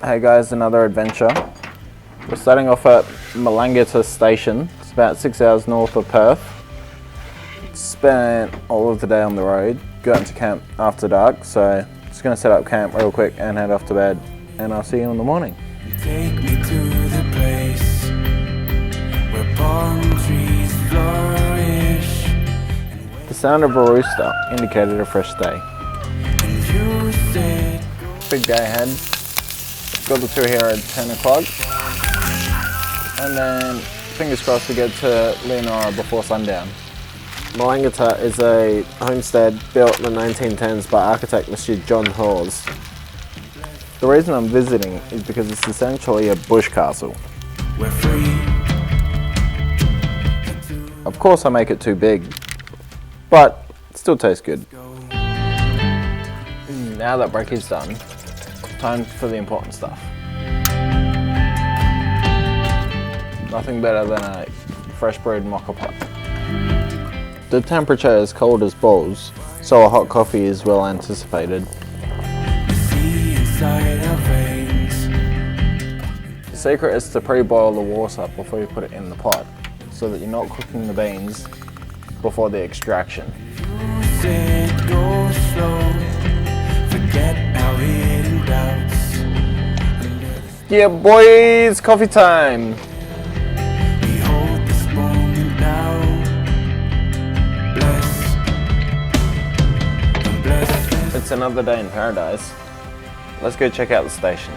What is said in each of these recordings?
Hey guys, another adventure. We're starting off at Melangata station. It's about 6 hours north of Perth. Spent all of the day on the road, got into camp after dark, so just gonna set up camp real quick and head off to bed, and I'll see you in the morning. Take me to the place where palm trees flourish. The sound of a rooster indicated a fresh day. And you said, Big day ahead. Got the tour here at 10 o'clock. And then, fingers crossed, we get to Leanora before sundown. Melangata is a homestead built in the 1910s by architect Mr. John Hawes. The reason I'm visiting is because it's essentially a bush castle. we're free. Of course I make it too big, but it still tastes good. Now that breakie's done, time for the important stuff. Nothing better than a fresh brewed mocha pot. The temperature is cold as balls, so a hot coffee is well anticipated. We see inside our veins. The secret is to pre-boil the water before you put it in the pot, so that you're not cooking the beans before the extraction. You said go slow, forget our hidden doubts. Yeah boys, coffee time! We hold this moment now. Bless. It's another day in paradise. Let's go check out the station.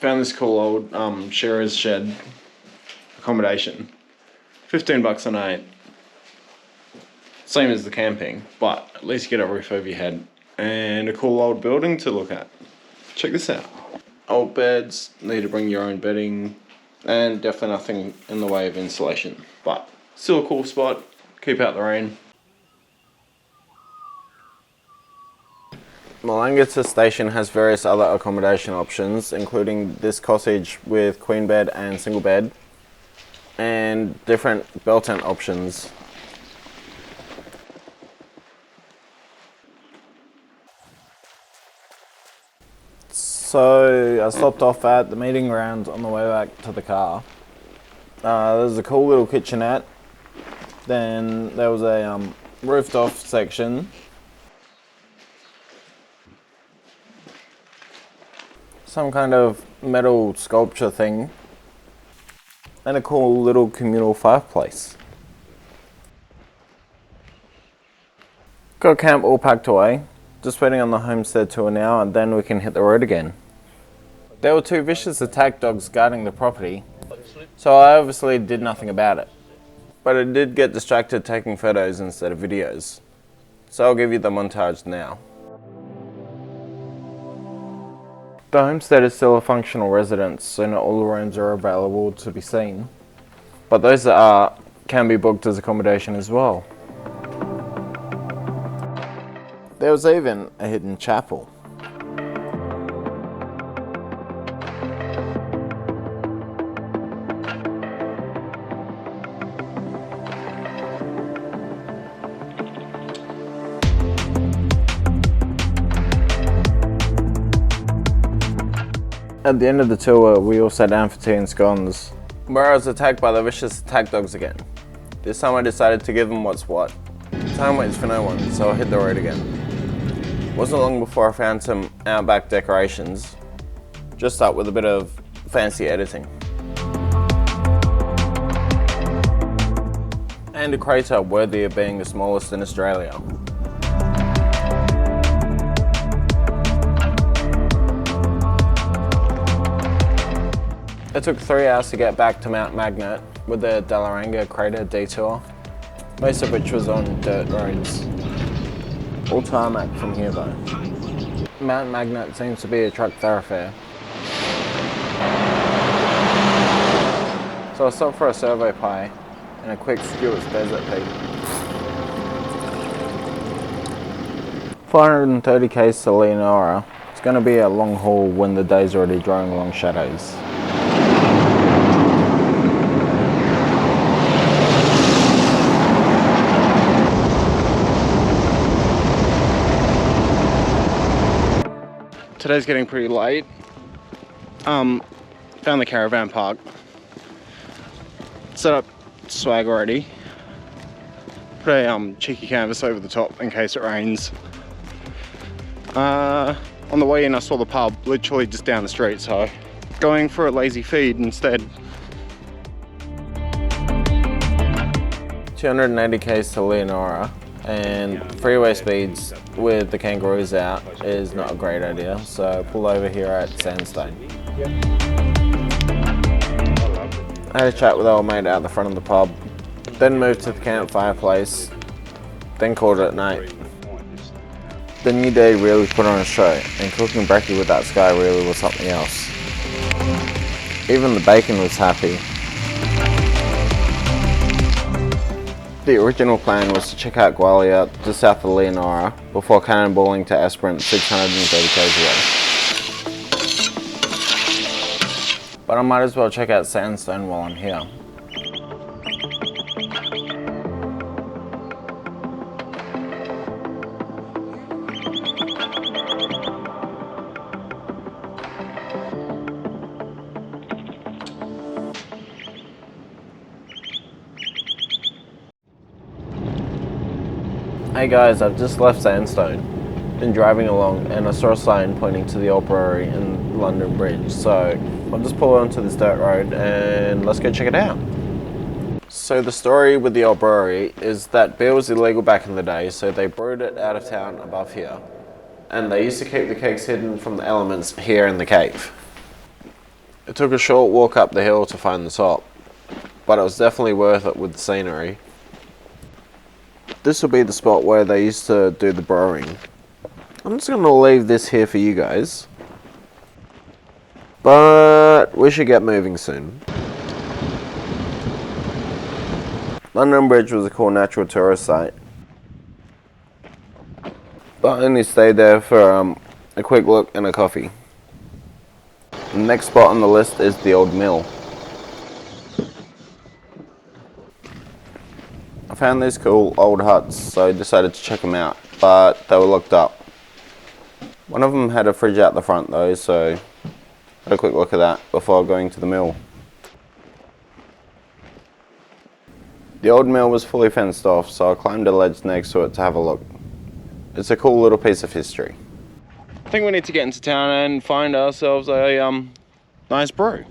Found this cool old shearer's shed accommodation. $15 a night. Same as the camping, but at least you get a roof over your head and a cool old building to look at. Check this out. Old beds, need to bring your own bedding, and definitely nothing in the way of insulation. But still a cool spot, keep out the rain. Melangata station has various other accommodation options, including this cottage with queen bed and single bed, and different bell tent options. So I stopped off at the meeting grounds on the way back to the car. There's a cool little kitchenette. Then there was a roofed off section. Some kind of metal sculpture thing. And a cool little communal fireplace. Got camp all packed away. Just waiting on the homestead tour now, and then we can hit the road again. There were two vicious attack dogs guarding the property, so I obviously did nothing about it. But I did get distracted taking photos instead of videos, so I'll give you the montage now. The homestead is still a functional residence, so not all the rooms are available to be seen, but those that are can be booked as accommodation as well. There was even a hidden chapel. At the end of the tour, we all sat down for tea and scones, where I was attacked by the vicious attack dogs again. This time I decided to give them what's what. Time waits for no one, so I hit the road again. Wasn't long before I found some outback decorations, dressed up with a bit of fancy editing. And a crater worthy of being the smallest in Australia. It took 3 hours to get back to Mount Magnet with the Dallaranga crater detour, most of which was on dirt roads. All tarmac from here though. Mount Magnet seems to be a truck thoroughfare. So I stopped for a survey pie and a quick Stewart's Desert Pig. 430 k's to Leanora. It's going to be a long haul when the day's already drawing long shadows. Today's getting pretty late. Found the caravan park. Set up swag already. Put a cheeky canvas over the top in case it rains. On the way in I saw the pub literally just down the street, so going for a lazy feed instead. 280 k's to Leanora, and freeway speeds with the kangaroos out is not a great idea, so pull over here at Sandstone. I had a chat with old mate out the front of the pub, then moved to the campfire place, then called it night. The new day really put on a show, and cooking brekkie with that sky really was something else. Even the bacon was happy. The original plan was to check out Gwalia just south of Leanora before cannonballing to Esperance 630 k's away. But I might as well check out Sandstone while I'm here. Hey guys, I've just left Sandstone. Been driving along and I saw a sign pointing to the old brewery and London Bridge, so I'll just pull onto this dirt road and let's go check it out. So the story with the old brewery is that beer was illegal back in the day, so they brewed it out of town above here. And they used to keep the kegs hidden from the elements here in the cave. It took a short walk up the hill to find the top, but it was definitely worth it with the scenery. This will be the spot where they used to do the brewing. I'm just going to leave this here for you guys. But we should get moving soon. London Bridge was a cool natural tourist site, but I only stayed there for a quick look and a coffee. The next spot on the list is the old mill. I found these cool old huts, so I decided to check them out, but they were locked up. One of them had a fridge out the front though, so I had a quick look at that before going to the mill. The old mill was fully fenced off, so I climbed a ledge next to it to have a look. It's a cool little piece of history. I think we need to get into town and find ourselves a nice brew.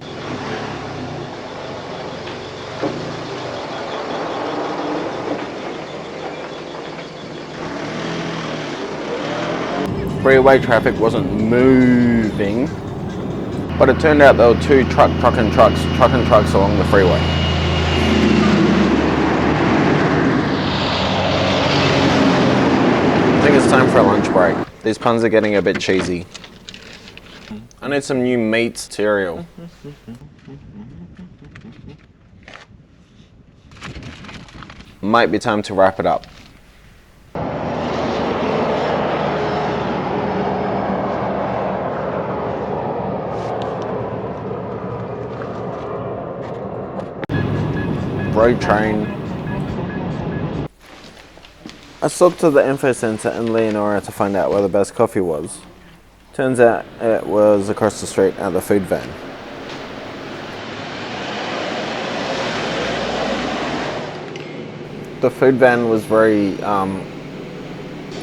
Freeway traffic wasn't moving, but it turned out there were two trucking trucks along the freeway. I think it's time for a lunch break. These puns are getting a bit cheesy. I need some new meat cereal. Might be time to wrap it up. Road train. I stopped to the info centre in Leanora to find out where the best coffee was. Turns out it was across the street at the food van. The food van was very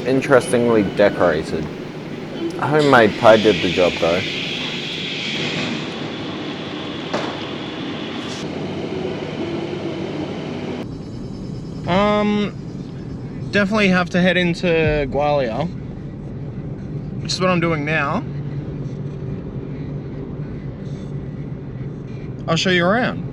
interestingly decorated. A homemade pie did the job though. Definitely have to head into Gwalia, which is what I'm doing now. I'll show you around.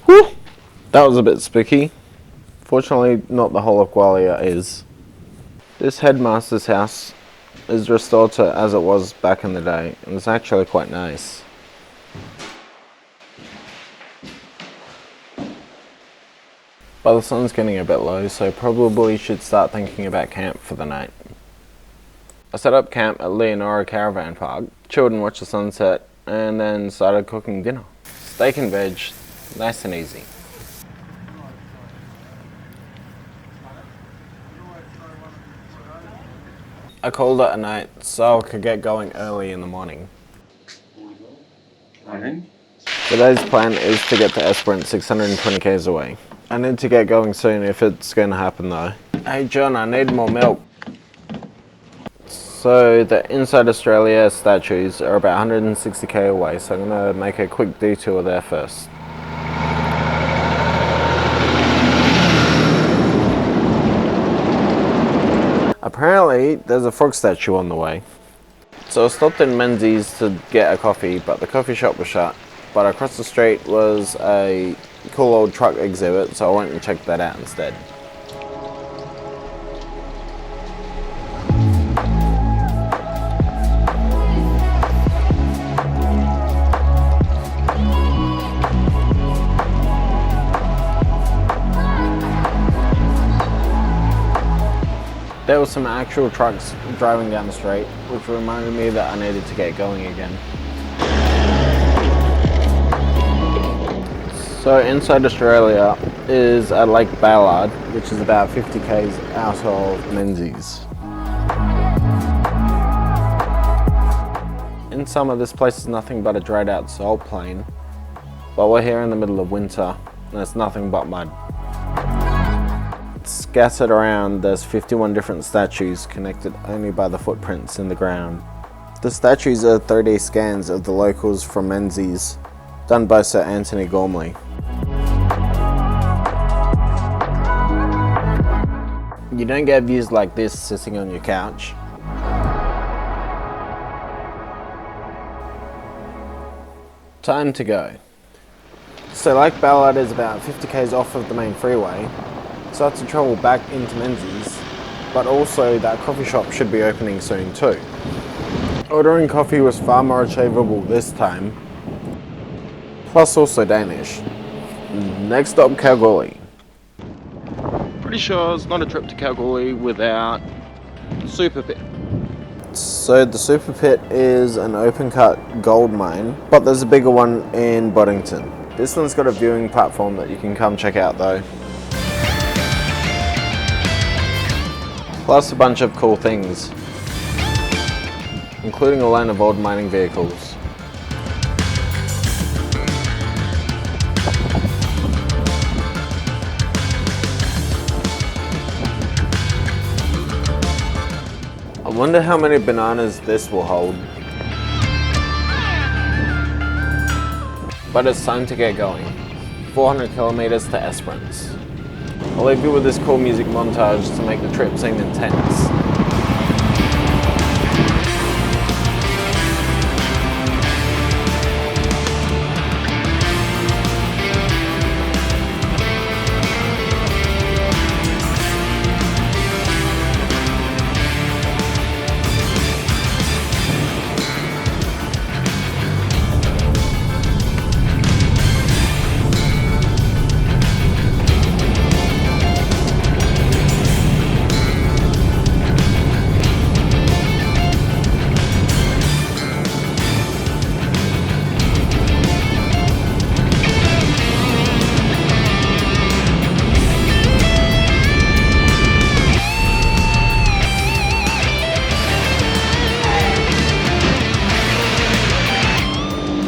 Whew. That was a bit spooky. Fortunately, not the whole of Gwalia is. This headmaster's house is restored to as it was back in the day, and it's actually quite nice. But the sun's getting a bit low, so probably should start thinking about camp for the night. I set up camp at Leanora Caravan Park, chilled and watched the sunset, and then started cooking dinner. Steak and veg, nice and easy. I called it a night so I could get going early in the morning. Today's plan is to get to Esperance 620 k's away. I need to get going soon if it's going to happen though. Hey John, I need more milk. So the Inside Australia statues are about 160k away, so I'm going to make a quick detour there first. Apparently there's a frog statue on the way. So I stopped in Menzies to get a coffee, but the coffee shop was shut. But across the street was a cool old truck exhibit, so I went and checked that out instead. There were some actual trucks driving down the street, which reminded me that I needed to get going again. So inside Australia is at Lake Ballard, which is about 50 k's out of Menzies. In summer, this place is nothing but a dried out salt plain, but we're here in the middle of winter and it's nothing but mud. Scattered around, there's 51 different statues connected only by the footprints in the ground. The statues are 3D scans of the locals from Menzies, done by Sir Anthony Gormley. You don't get views like this sitting on your couch. Time to go. So Lake Ballard is about 50 k's off of the main freeway, so I have to travel back into Menzies, but also that coffee shop should be opening soon too. Ordering coffee was far more achievable this time, plus also Danish. Next up, Kalgoorlie. Pretty sure it's not a trip to Kalgoorlie without Super Pit. So the Super Pit is an open cut gold mine, but there's a bigger one in Boddington. This one's got a viewing platform that you can come check out though. Plus a bunch of cool things, including a line of old mining vehicles. I wonder how many bananas this will hold. But it's time to get going. 400 kilometers to Esperance. I'll leave you with this cool music montage to make the trip seem intense.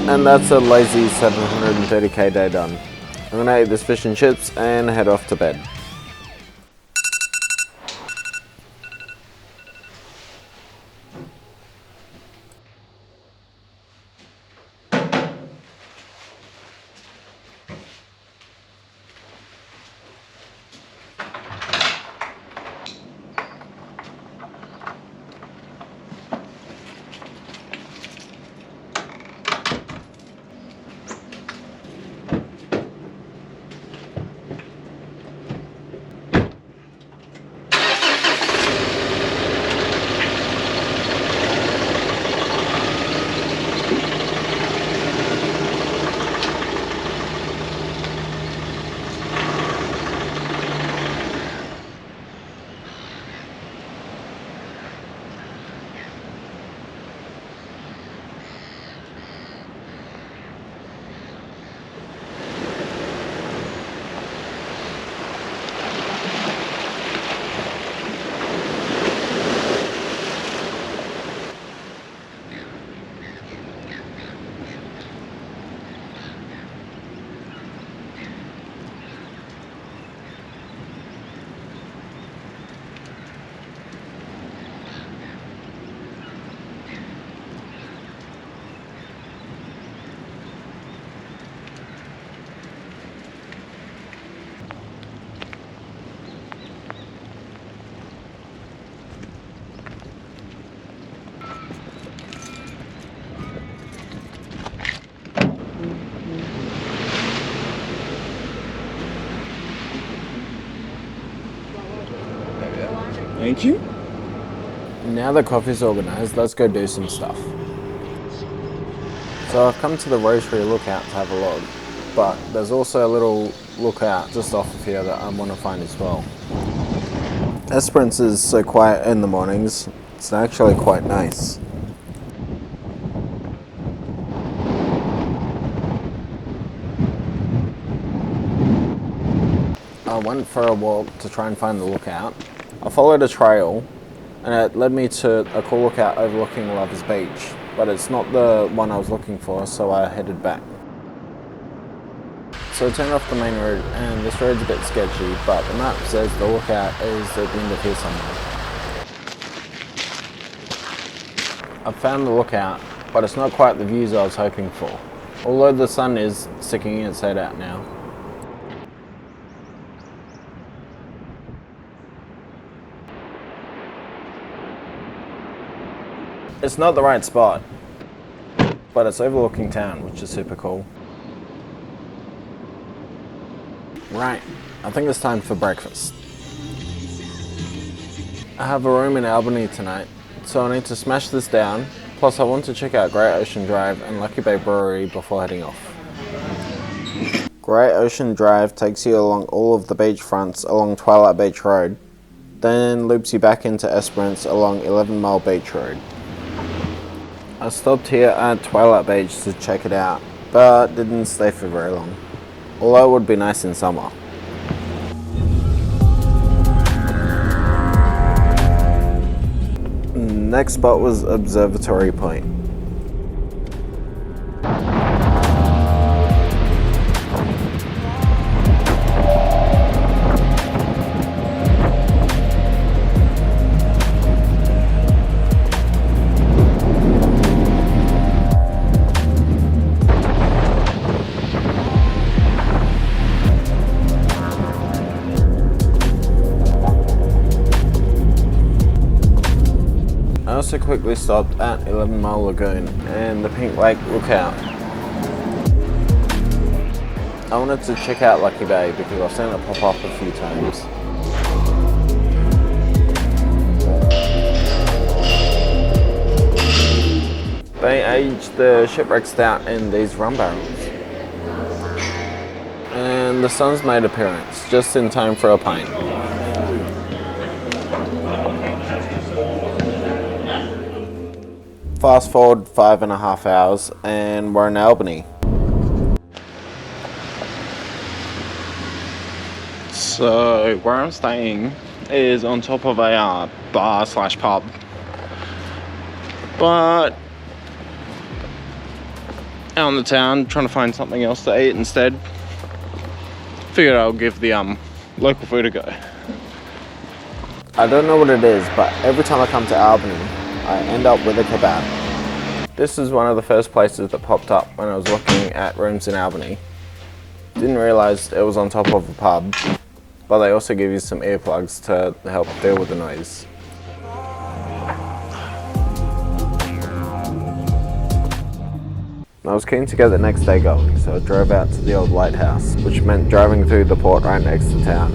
And that's a lazy 730k day done. I'm gonna eat this fish and chips and head off to bed. Thank you. Now the coffee's organised, let's go do some stuff. So I've come to the Rotary lookout to have a look, but there's also a little lookout just off of here that I want to find as well. Esperance is so quiet in the mornings, it's actually quite nice. I went for a walk to try and find the lookout. I followed a trail and it led me to a cool lookout overlooking Lover's Beach, but it's not the one I was looking for, so I headed back. So I turned off the main road, and this road's a bit sketchy, but the map says the lookout is at the end of here somewhere. I found the lookout, but it's not quite the views I was hoping for, although the sun is sticking its head out now. It's not the right spot, but it's overlooking town, which is super cool. Right, I think it's time for breakfast. I have a room in Albany tonight, so I need to smash this down, plus I want to check out Great Ocean Drive and Lucky Bay Brewery before heading off. Great Ocean Drive takes you along all of the beach fronts along Twilight Beach Road, then loops you back into Esperance along 11 Mile Beach Road. I stopped here at Twilight Beach to check it out, but didn't stay for very long, although it would be nice in summer. Next spot was Observatory Point. I also quickly stopped at 11 Mile Lagoon and the Pink Lake Lookout. I wanted to check out Lucky Bay because I've seen it pop up a few times. They aged the shipwreck stout in these rum barrels. And the sun's made appearance, just in time for a pint. Fast forward 5.5 hours and we're in Albany. So where I'm staying is on top of a bar slash pub, but out in the town trying to find something else to eat instead. Figured I'll give the local food a go. I don't know what it is, but every time I come to Albany, I end up with a kebab. This is one of the first places that popped up when I was looking at rooms in Albany. Didn't realise it was on top of a pub, but they also give you some earplugs to help deal with the noise. I was keen to get the next day going, so I drove out to the old lighthouse, which meant driving through the port right next to town.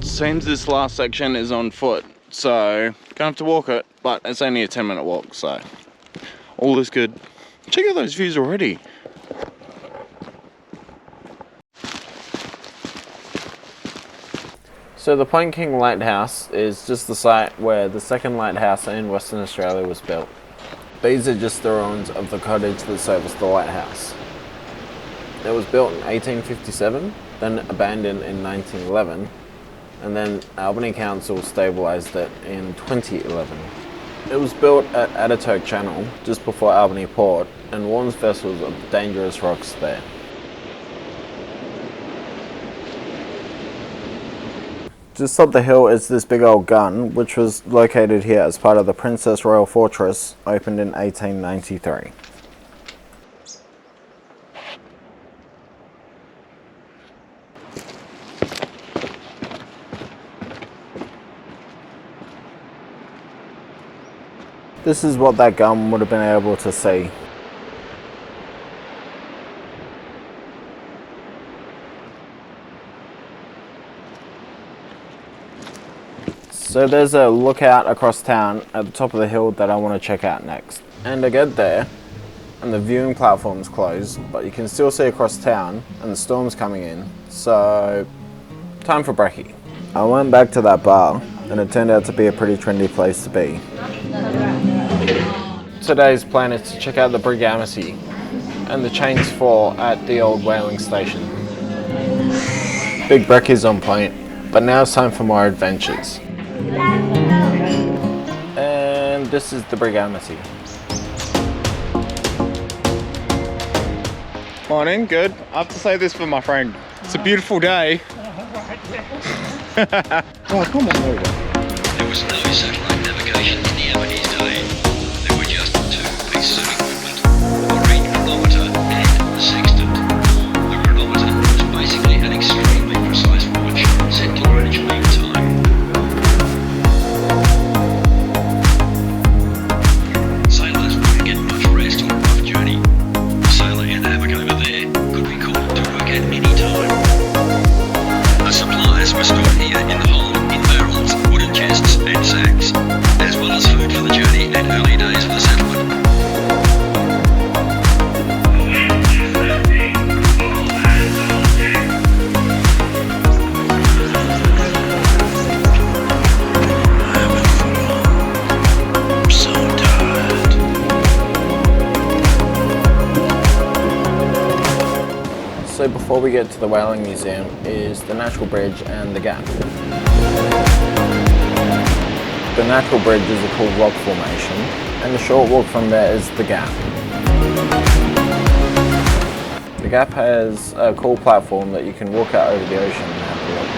Seems this last section is on foot, so gonna have to walk it, but it's only a 10-minute walk, so all is good. Check out those views already. So the Point King Lighthouse is just the site where the second lighthouse in Western Australia was built. These are just the ruins of the cottage that serviced the lighthouse. It was built in 1857, then abandoned in 1911, and then Albany Council stabilised it in 2011. It was built at Ataturk Channel, just before Albany Port, and warns vessels of the dangerous rocks there. Just up the hill is this big old gun, which was located here as part of the Princess Royal Fortress, opened in 1893. This is what that gun would have been able to see. So there's a lookout across town at the top of the hill that I want to check out next. And I get there, and the viewing platform's closed, but you can still see across town, and the storm's coming in, so time for brekkie. I went back to that bar and it turned out to be a pretty trendy place to be. Today's plan is to check out the Brig Amity and the Cheynes IV at the old whaling station. Big brekkie on point, but now it's time for more adventures. And this is the Brig Amity. Morning, good. I have to say this for my friend. It's a beautiful day. Oh, come on over. There was no satellite navigation in the Amity's day. There were just two pieces of equipment, a marine chronometer and a sextant. The chronometer was basically an extremely precise watch set to Greenwich Mean Time. Sailors wouldn't get much rest on a rough journey. A sailor in the hammock over there could be called to work at any time. The supplies were stored here in the hold in barrels, wooden chests and sacks, as well as food for the journey and early days of the settlement. I'm so tired. So before we get to the Whaling Museum is the Natural Bridge and the Gap. The Natural Bridge is a cool rock formation, and the short walk from there is the Gap. The Gap has a cool platform that you can walk out over the ocean and have a look.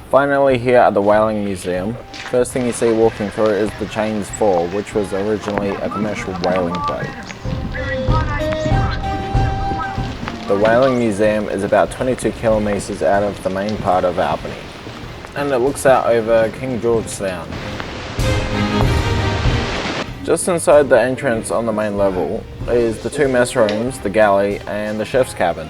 Finally here at the Whaling Museum, first thing you see walking through is the Cheynes IV, which was originally a commercial whaling boat. The Whaling Museum is about 22 kilometres out of the main part of Albany, and it looks out over King George Sound. Just inside the entrance on the main level is the two mess rooms, the galley and the chef's cabin.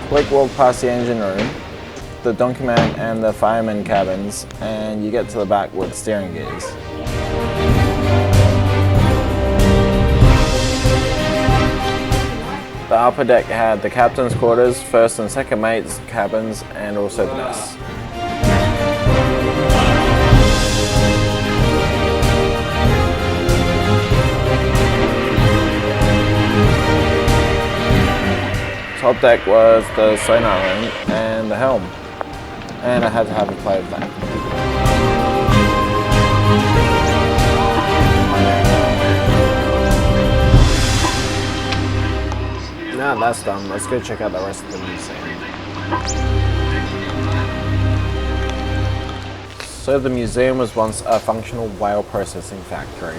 Quick walk past the engine room, the donkeyman and the fireman cabins, and you get to the back with steering gears. The upper deck had the captain's quarters, first and second mates, cabins, and also the mess. Top deck was the sonar room and the helm, and I had to have a play with that. Now that's done, let's go check out the rest of the museum. So the museum was once a functional whale processing factory.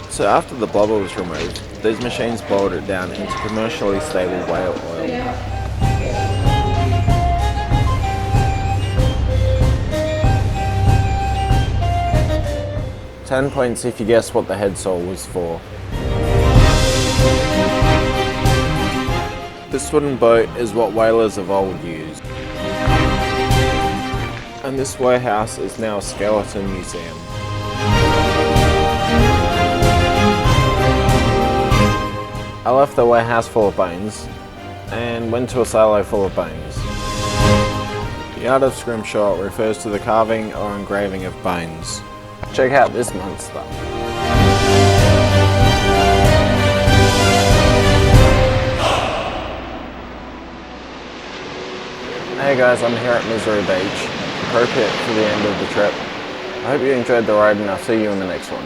So after the blubber was removed, these machines boiled it down into commercially stable whale oil. $10 points if you guess what the head saw was for. This wooden boat is what whalers of old used. And this warehouse is now a skeleton museum. I left the warehouse full of bones and went to a silo full of bones. The art of scrimshaw refers to the carving or engraving of bones. Check out this monster. Hey guys, I'm here at Misery Beach, appropriate for the end of the trip. I hope you enjoyed the ride and I'll see you in the next one.